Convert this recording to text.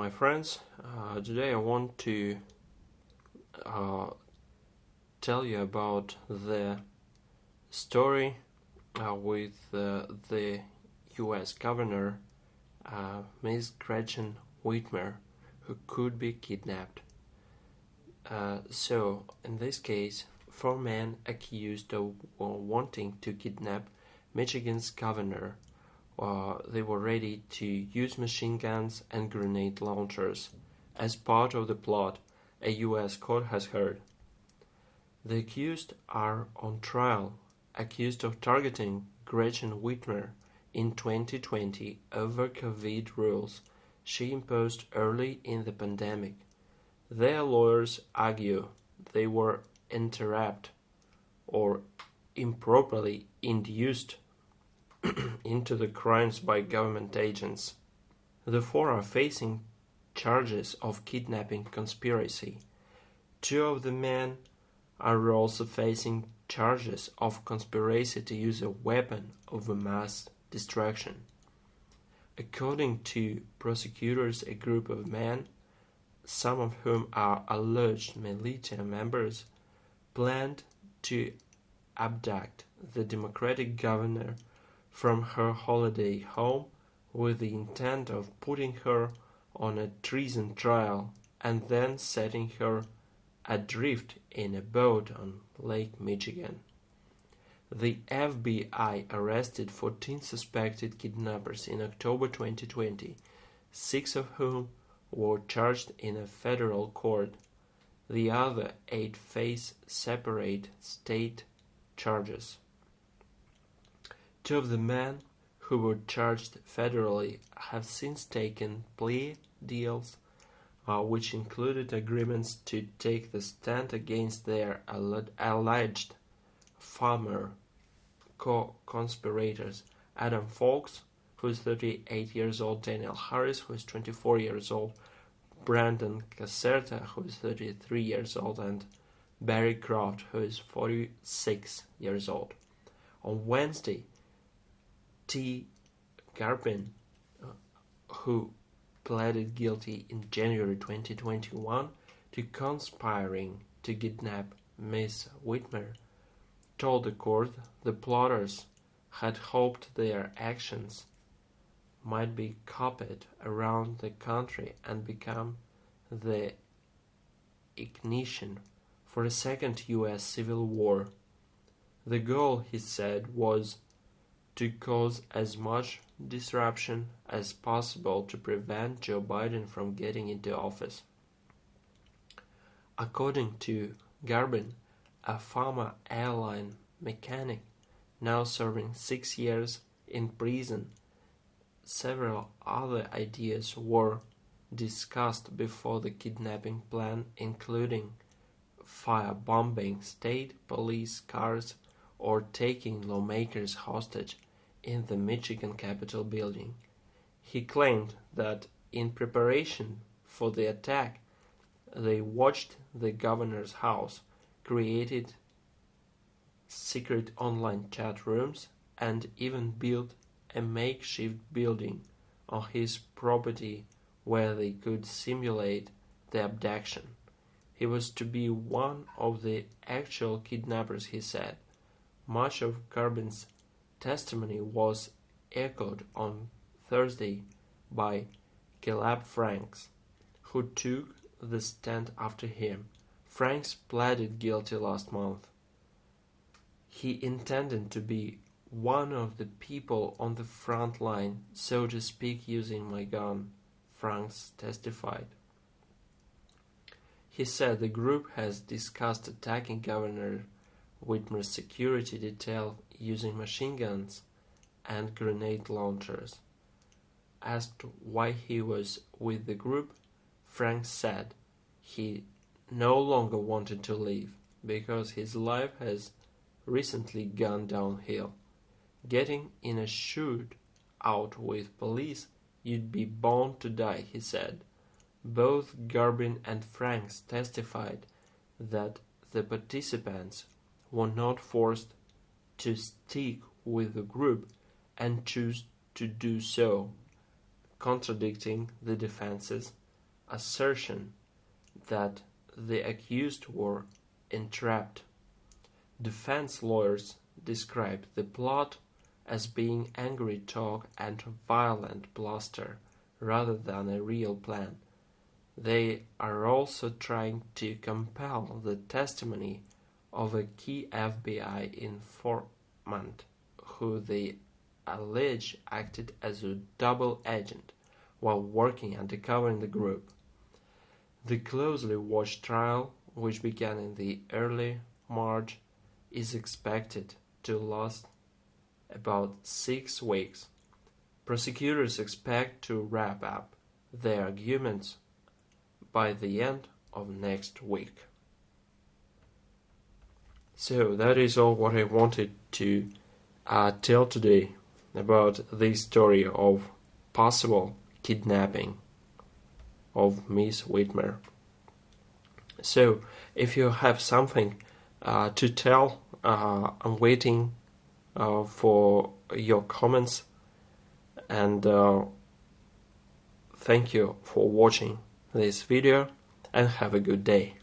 my friends. Today I want to uh, tell you about the story with the US governor, Miss Gretchen Whitmer, who could be kidnapped. In this case, four men accused of wanting to kidnap Michigan's governor. They were ready to use machine guns and grenade launchers as part of the plot, a U.S. court has heard. The accused are on trial, accused of targeting Gretchen Whitmer in 2020 over COVID rules she imposed early in the pandemic. Their lawyers argue they were entrapped or improperly induced into the crimes by government agents. The four are facing charges of kidnapping conspiracy. Two of the men are also facing charges of conspiracy to use a weapon of mass destruction. According to prosecutors, a group of men, some of whom are alleged military members, planned to abduct the Democratic governor from her holiday home with the intent of putting her on a treason trial and then setting her adrift in a boat on Lake Michigan. The FBI arrested 14 suspected kidnappers in October 2020, 6 of whom were charged in a federal court. The other 8 face separate state charges. 2 of the men who were charged federally have since taken plea deals, which included agreements to take the stand against their alleged former co-conspirators, Adam Fox, who is 38 years old, Daniel Harris, who is 24 years old, Brandon Caserta, who is 33 years old, and Barry Croft, who is 46 years old. On Wednesday, T. Garbin, who pleaded guilty in January 2021 to conspiring to kidnap Miss Whitmer, told the court the plotters had hoped their actions might be copied around the country and become the ignition for a second U.S. Civil War. The goal, he said, was to cause as much disruption as possible to prevent Joe Biden from getting into office. According to Garbin, a former airline mechanic now serving 6 years in prison, several other ideas were discussed before the kidnapping plan, including firebombing state police cars or taking lawmakers hostage in the Michigan Capitol building. He claimed that in preparation for the attack, they watched the governor's house, created secret online chat rooms, and even built a makeshift building on his property where they could simulate the abduction. He was to be one of the actual kidnappers, he said. Much of Garbin's testimony was echoed on Thursday by Caleb Franks, who took the stand after him. Franks pleaded guilty last month. He intended to be one of the people on the front line, so to speak, using my gun, Franks testified. He said the group has discussed attacking Governor Whitmer's security detail using machine guns and grenade launchers. Asked why he was with the group, Frank said he no longer wanted to leave because his life has recently gone downhill. Getting in a shootout with police, you'd be bound to die, he said. Both Garbin and Franks testified that the participants were not forced to stick with the group and choose to do so, contradicting the defense's assertion that the accused were entrapped. Defense lawyers described the plot as being angry talk and violent bluster rather than a real plan. They are also trying to compel the testimony of a key FBI informant who they allege acted as a double agent while working undercover in the group. The closely watched trial, which began in the early March, is expected to last about 6 weeks. Prosecutors expect to wrap up their arguments by the end of next week. So that is all what I wanted to tell today about this story of possible kidnapping of Miss Whitmer. So if you have something to tell, I'm waiting for your comments, and thank you for watching this video, and have a good day.